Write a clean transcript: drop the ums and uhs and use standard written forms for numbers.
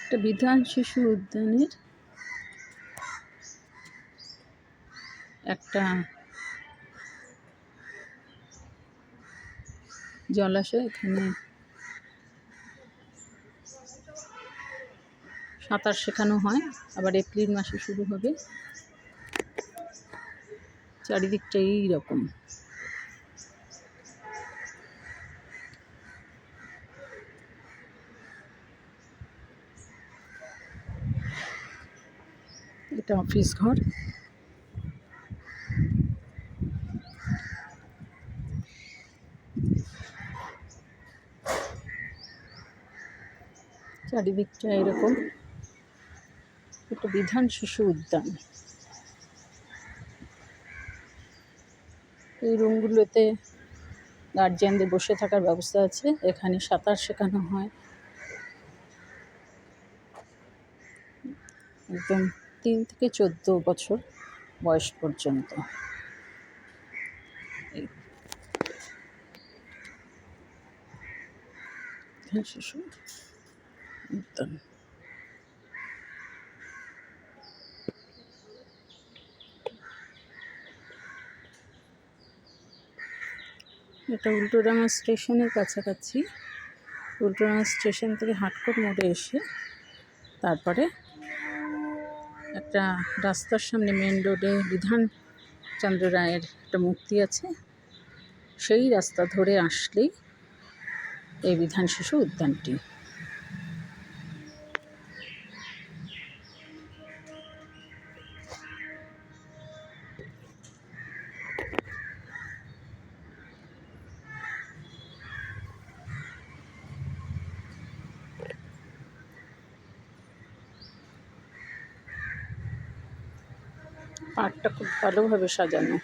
একটা বিধান শিশু উদ্যানের একটা জলাশয়। এখানে সাঁতার শেখানো হয়, আবার এপ্রিল মাসে শুরু হবে। চারিদিকটা এইরকম। এটা অফিস ঘর। চারিদিকটা এরকম। এটা বিধান শিশু উদ্যান। এই রুমগুলোতে গার্জিয়ানদের বসে থাকার ব্যবস্থা আছে। এখানে সাঁতার শেখানো হয় একদম 3 থেকে 14 বছর বয়স পর্যন্ত। শিশু উদ্যান। এটা উল্টোডাঙা স্টেশনের কাছাকাছি। উল্টোডাঙা স্টেশন থেকে হাটকোট মোড়ে এসে তারপরে একটা রাস্তার সামনে মেন রোডে বিধানচন্দ্র রায়ের একটা মূর্তি আছে। সেই রাস্তা ধরে আসলেই এই বিধান শিশু উদ্যানটি। পার্কটা খুব ভালোভাবে সাজানো।